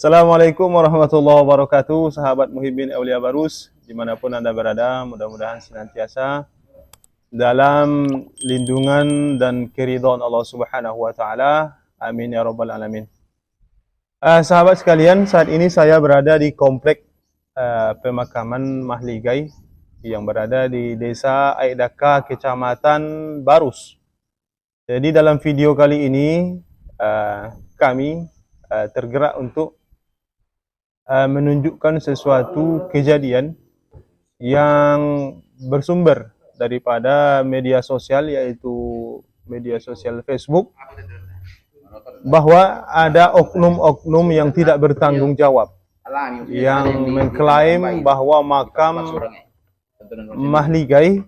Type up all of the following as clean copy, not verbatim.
Assalamualaikum warahmatullahi wabarakatuh, sahabat Muhibbin Aulia Barus, dimanapun Anda berada, mudah-mudahan senantiasa dalam lindungan dan keridhaan Allah Subhanahu wa Ta'ala. Amin ya Rabbal Alamin. Sahabat sekalian, saat ini saya berada di komplek pemakaman Mahligai yang berada di Desa Aidaka, Kecamatan Barus. Jadi dalam video kali ini kami tergerak untuk menunjukkan sesuatu kejadian yang bersumber daripada media sosial, yaitu media sosial Facebook, bahwa ada oknum-oknum yang tidak bertanggung jawab yang mengklaim bahwa makam Mahligai,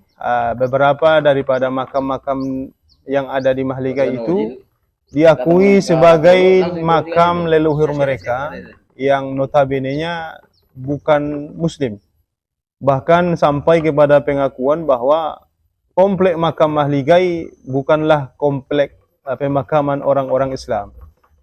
beberapa daripada makam-makam yang ada di Mahligai itu diakui sebagai makam leluhur mereka yang notabene-nya bukan muslim. Bahkan sampai kepada pengakuan bahwa komplek makam Mahligai bukanlah komplek pemakaman orang-orang Islam.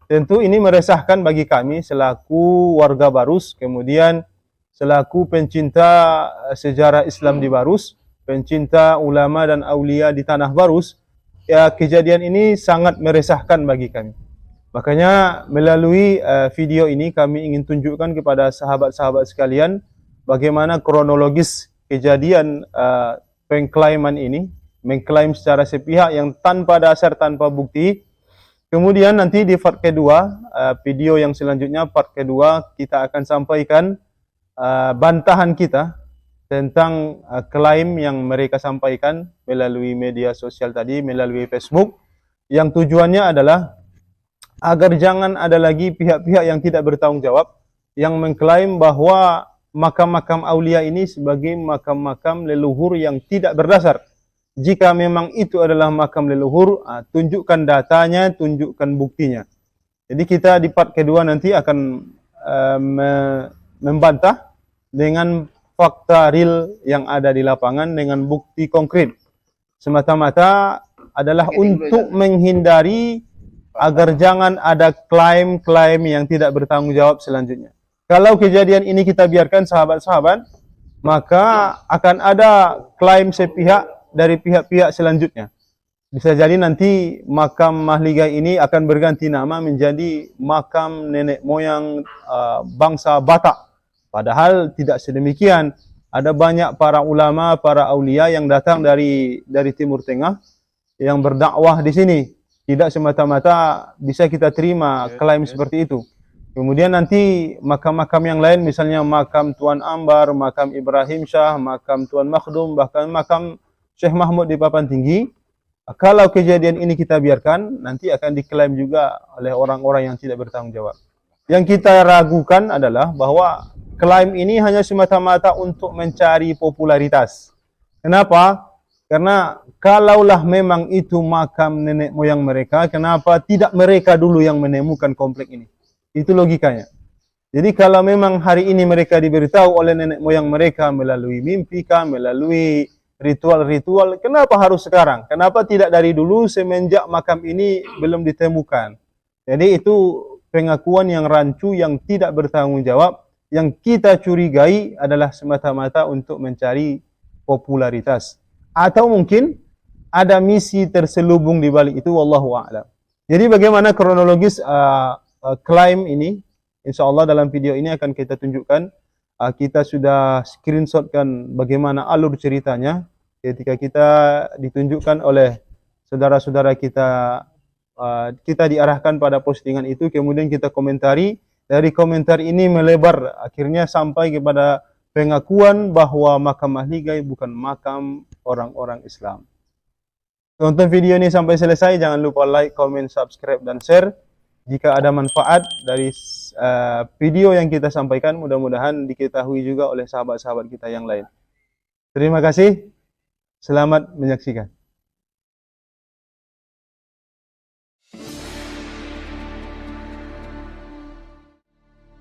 Tentu ini meresahkan bagi kami selaku warga Barus, kemudian selaku pencinta sejarah Islam di Barus, pencinta ulama dan aulia di tanah Barus. Ya, kejadian ini sangat meresahkan bagi kami. Makanya melalui video ini kami ingin tunjukkan kepada sahabat-sahabat sekalian bagaimana kronologis kejadian pengklaiman ini, mengklaim secara sepihak yang tanpa dasar, tanpa bukti. Kemudian nanti di part kedua, video yang selanjutnya, part kedua, kita akan sampaikan bantahan kita tentang klaim yang mereka sampaikan melalui media sosial tadi, melalui Facebook, yang tujuannya adalah agar jangan ada lagi pihak-pihak yang tidak bertanggung jawab yang mengklaim bahwa makam-makam aulia ini sebagai makam-makam leluhur yang tidak berdasar. Jika memang itu adalah makam leluhur, tunjukkan datanya, tunjukkan buktinya. Jadi kita di part kedua nanti akan membantah dengan fakta real yang ada di lapangan dengan bukti konkret. Semata-mata adalah untuk menghindari agar jangan ada klaim-klaim yang tidak bertanggung jawab selanjutnya. Kalau kejadian ini kita biarkan, sahabat-sahabat, maka akan ada klaim sepihak dari pihak-pihak selanjutnya. Bisa jadi nanti makam Mahligai ini akan berganti nama menjadi makam nenek moyang bangsa Batak. Padahal tidak sedemikian. Ada banyak para ulama, para aulia yang datang dari Timur Tengah yang berdakwah di sini. Tidak semata-mata bisa kita terima klaim seperti itu. Kemudian nanti makam-makam yang lain, misalnya makam Tuan Ambar, makam Ibrahim Shah, makam Tuan Makhdum, bahkan makam Syekh Mahmud di Papan Tinggi. Kalau kejadian ini kita biarkan, nanti akan diklaim juga oleh orang-orang yang tidak bertanggung jawab. Yang kita ragukan adalah bahwa klaim ini hanya semata-mata untuk mencari popularitas. Kenapa? Karena kalaulah memang itu makam nenek moyang mereka, kenapa tidak mereka dulu yang menemukan komplek ini? Itu logikanya. Jadi kalau memang hari ini mereka diberitahu oleh nenek moyang mereka melalui mimpi kah, melalui ritual-ritual, kenapa harus sekarang? Kenapa tidak dari dulu semenjak makam ini belum ditemukan? Jadi itu pengakuan yang rancu, yang tidak bertanggung jawab, yang kita curigai adalah semata-mata untuk mencari popularitas. Atau mungkin ada misi terselubung di balik itu, wallahu a'lam. Jadi bagaimana kronologis klaim ini? Insyaallah dalam video ini akan kita tunjukkan. Kita sudah screenshotkan bagaimana alur ceritanya ketika kita ditunjukkan oleh saudara-saudara kita. Kita diarahkan pada postingan itu, kemudian kita komentari. Dari komentar ini melebar, akhirnya sampai kepada pengakuan bahwa makam Mahligai bukan makam orang-orang Islam. Tonton video ini sampai selesai, jangan lupa like, comment, subscribe, dan share. Jika ada manfaat dari video yang kita sampaikan, mudah-mudahan diketahui juga oleh sahabat-sahabat kita yang lain. Terima kasih, selamat menyaksikan.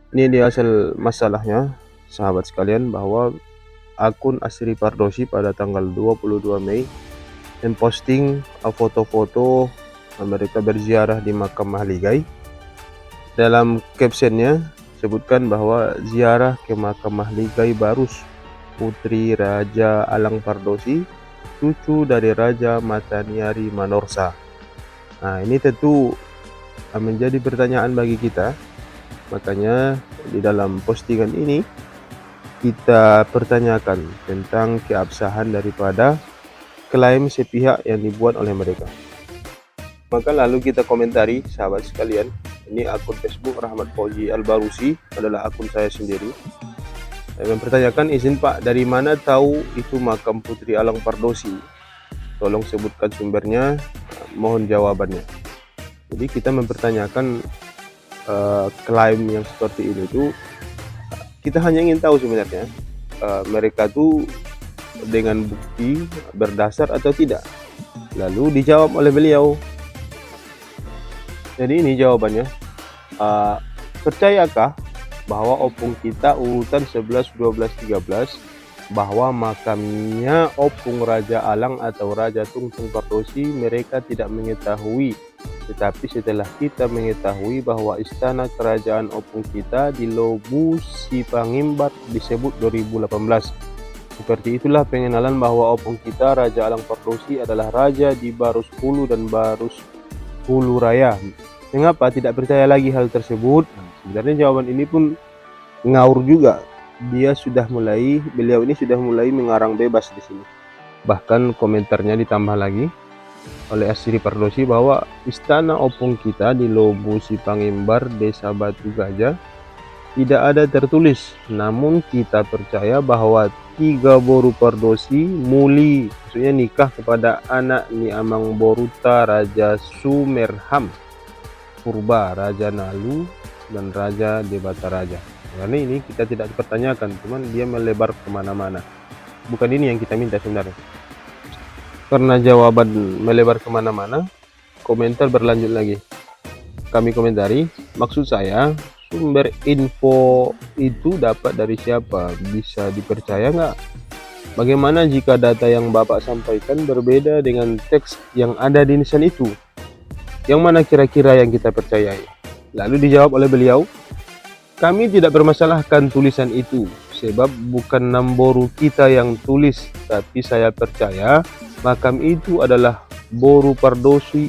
Ini dia hasil masalahnya, sahabat sekalian, bahwa akun Asri Pardosi pada tanggal 22 Mei memposting foto-foto mereka berziarah di makam Mahligai. Dalam captionnya sebutkan bahwa ziarah ke makam Mahligai Barus, putri Raja Alang Pardosi, cucu dari Raja Mataniari Manorsa. Nah, ini tentu menjadi pertanyaan bagi kita. Makanya di dalam postingan ini kita pertanyakan tentang keabsahan daripada klaim sepihak yang dibuat oleh mereka. Maka lalu kita komentari, sahabat sekalian. Ini akun Facebook Rahmat Fauzi Al-Barusi, adalah akun saya sendiri. Saya mempertanyakan, izin Pak, dari mana tahu itu makam Putri Alang Pardosi? Tolong sebutkan sumbernya, mohon jawabannya. Jadi kita mempertanyakan klaim yang seperti ini tuh, kita hanya ingin tahu sebenarnya mereka tuh dengan bukti berdasar atau tidak. Lalu dijawab oleh beliau. Jadi ini jawabannya. Percayakah bahwa opung kita urutan 11, 12, 13 bahwa makamnya opung Raja Alang atau Raja Tungtung Pardosi mereka tidak mengetahui, tetapi setelah kita mengetahui bahwa istana kerajaan opung kita di Lobu Sipangimbar disebut 2018. Seperti itulah pengenalan bahwa opung kita Raja Alang Pardosi adalah raja di Barus Hulu dan Barus Hulu Raya. Mengapa tidak percaya lagi hal tersebut? Sebenarnya jawaban ini pun ngaur juga. Beliau ini sudah mulai mengarang bebas di sini. Bahkan komentarnya ditambah lagi oleh Asri Pardosi bahwa istana opung kita di Lobu Sipangimbar, Desa Batu Gajah tidak ada tertulis. Namun kita percaya bahwa 3 boru Pardosi muli, maksudnya nikah kepada anak Ni Amang Boruta Raja Sumerham Purba, Raja Nalu, dan Raja Debata Raja. Karena ini kita tidak dipertanyakan, cuman dia melebar kemana-mana. Bukan ini yang kita minta sebenarnya. Karena jawaban melebar kemana-mana, komentar berlanjut lagi. Kami komentari, maksud saya sumber info itu dapat dari siapa? Bisa dipercaya nggak? Bagaimana jika data yang Bapak sampaikan berbeda dengan teks yang ada di nisan itu? Yang mana kira-kira yang kita percayai? Lalu dijawab oleh beliau, kami tidak permasalahkan tulisan itu, sebab bukan Namboru kita yang tulis, tapi saya percaya makam itu adalah boru Pardosi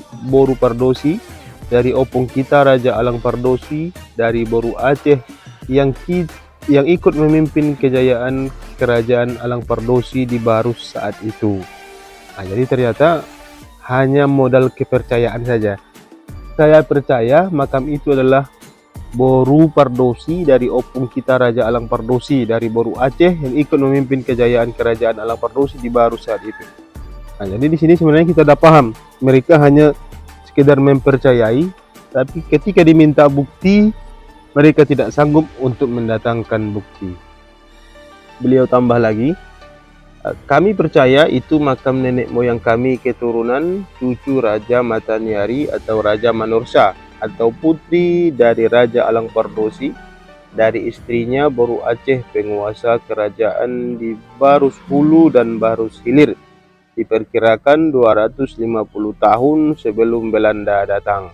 dari opung kita Raja Alang Pardosi dari boru Aceh yang ikut memimpin kejayaan kerajaan Alang Pardosi di Barus saat itu. Nah, jadi ternyata hanya modal kepercayaan saja. Saya percaya makam itu adalah boru Pardosi dari opung kita Raja Alang Pardosi dari boru Aceh yang ikut memimpin kejayaan kerajaan Alang Pardosi di Barus saat itu. Nah, jadi di sini sebenarnya kita sudah paham, mereka hanya sekedar mempercayai, tapi ketika diminta bukti, mereka tidak sanggup untuk mendatangkan bukti. Beliau tambah lagi, kami percaya itu makam nenek moyang kami keturunan cucu Raja Mataniari atau Raja Manorsa atau putri dari Raja Alang Pardosi dari istrinya Boru Aceh, penguasa kerajaan di Barus Hulu dan Barus Hilir, diperkirakan 250 tahun sebelum Belanda datang.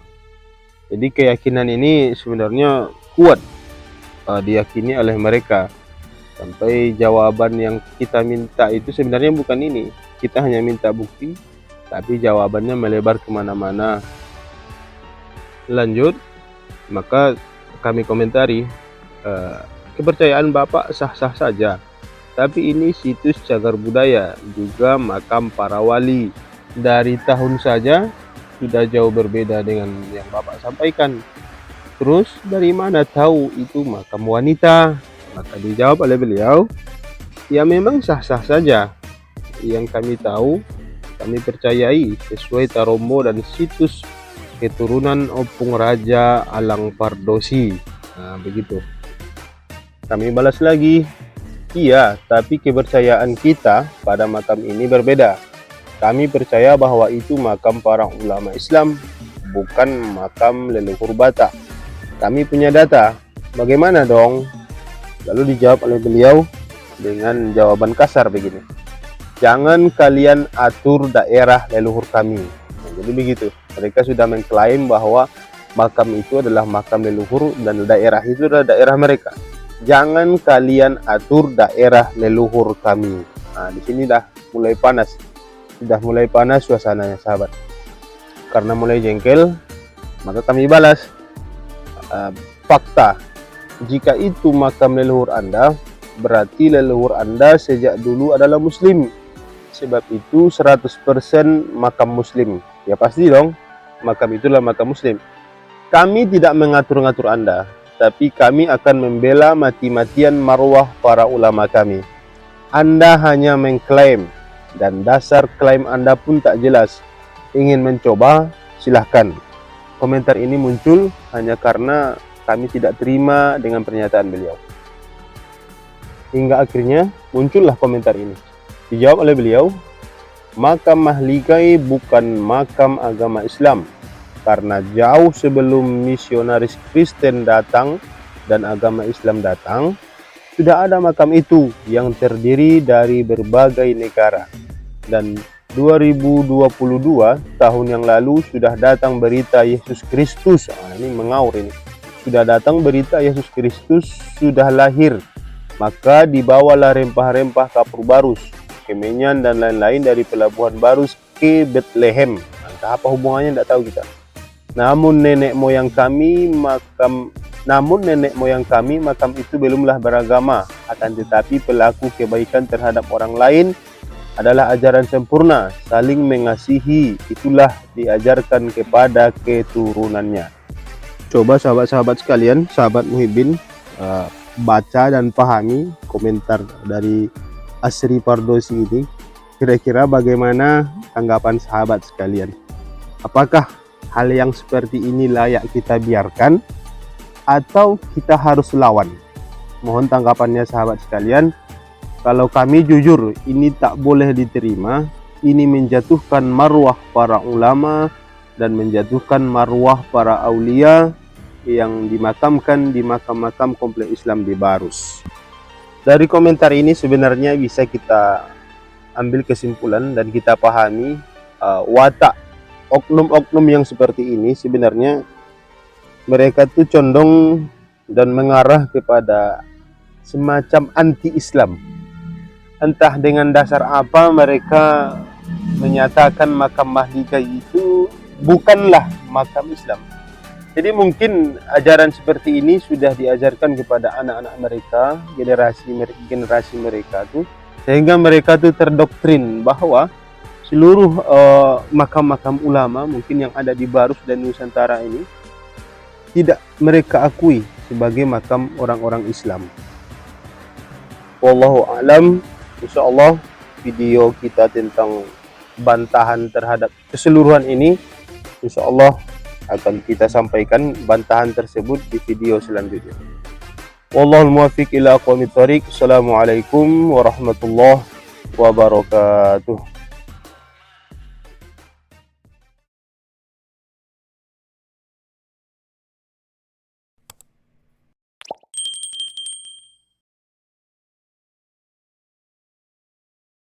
Jadi keyakinan ini sebenarnya kuat diyakini oleh mereka. Sampai jawaban yang kita minta itu sebenarnya bukan ini. Kita hanya minta bukti, tapi jawabannya melebar kemana-mana. Lanjut, maka kami komentari, kepercayaan Bapak sah-sah saja. Tapi ini situs cagar budaya, juga makam para wali. Dari tahun saja sudah jauh berbeda dengan yang Bapak sampaikan. Terus dari mana tahu itu makam wanita? Maka dijawab oleh beliau, ya memang sah-sah saja. Yang kami tahu, kami percayai sesuai Tarombo dan situs keturunan opung Raja Alang Pardosi. Nah, begitu. Kami balas lagi, iya, tapi kepercayaan kita pada makam ini berbeda. Kami percaya bahwa itu makam para ulama Islam, bukan makam leluhur Batak. Kami punya data. Bagaimana dong? Lalu dijawab oleh beliau dengan jawaban kasar begini, jangan kalian atur daerah leluhur kami. Nah, jadi begitu, mereka sudah mengklaim bahwa makam itu adalah makam leluhur dan daerah itu adalah daerah mereka. Jangan kalian atur daerah leluhur kami. Nah, di sini dah mulai panas. Sudah mulai panas suasananya, sahabat. Karena mulai jengkel, maka kami balas. Fakta, jika itu makam leluhur Anda, berarti leluhur Anda sejak dulu adalah muslim. Sebab itu 100% makam muslim. Ya pasti dong, makam itulah makam muslim. Kami tidak mengatur-ngatur Anda, tapi kami akan membela mati-matian marwah para ulama kami. Anda hanya mengklaim, dan dasar klaim Anda pun tak jelas. Ingin mencoba, silahkan. Komentar ini muncul hanya karena kami tidak terima dengan pernyataan beliau. Hingga akhirnya muncullah komentar ini. Dijawab oleh beliau, makam Mahligai bukan makam agama Islam, karena jauh sebelum misionaris Kristen datang dan agama Islam datang, sudah ada makam itu yang terdiri dari berbagai negara. Dan 2022 tahun yang lalu sudah datang berita Yesus Kristus. Ini mengaur ini. Sudah datang berita Yesus Kristus sudah lahir. Maka dibawalah rempah-rempah kapur barus, kemenyan dan lain-lain dari Pelabuhan Barus ke Bethlehem. Entah apa hubungannya, tidak tahu kita. Namun nenek moyang kami makam itu belumlah beragama. Akan tetapi pelaku kebaikan terhadap orang lain adalah ajaran sempurna, saling mengasihi. Itulah diajarkan kepada keturunannya. Coba sahabat-sahabat sekalian, sahabat Muhibbin, baca dan pahami komentar dari Asri Pardosi ini. Kira-kira bagaimana tanggapan sahabat sekalian? Apakah hal yang seperti ini layak kita biarkan atau kita harus lawan? Mohon tanggapannya sahabat sekalian. Kalau kami jujur, ini tak boleh diterima. Ini menjatuhkan marwah para ulama dan menjatuhkan marwah para aulia yang dimakamkan di makam-makam komplek Islam di Barus. Dari komentar ini sebenarnya bisa kita ambil kesimpulan dan kita pahami watak oknum-oknum yang seperti ini. Sebenarnya mereka itu condong dan mengarah kepada semacam anti-Islam. Entah dengan dasar apa mereka menyatakan makam Mahligai itu bukanlah makam Islam. Jadi mungkin ajaran seperti ini sudah diajarkan kepada anak-anak mereka, generasi mereka tuh, sehingga mereka tuh terdoktrin bahwa seluruh makam-makam ulama mungkin yang ada di Barus dan Nusantara ini tidak mereka akui sebagai makam orang-orang Islam. Wallahu a'lam. Insyaallah video kita tentang bantahan terhadap keseluruhan ini, insyaallah akan kita sampaikan bantahan tersebut di video selanjutnya. Wallahul muwaffiq ila aqwamit thoriq. Assalamualaikum warahmatullahi wabarakatuh.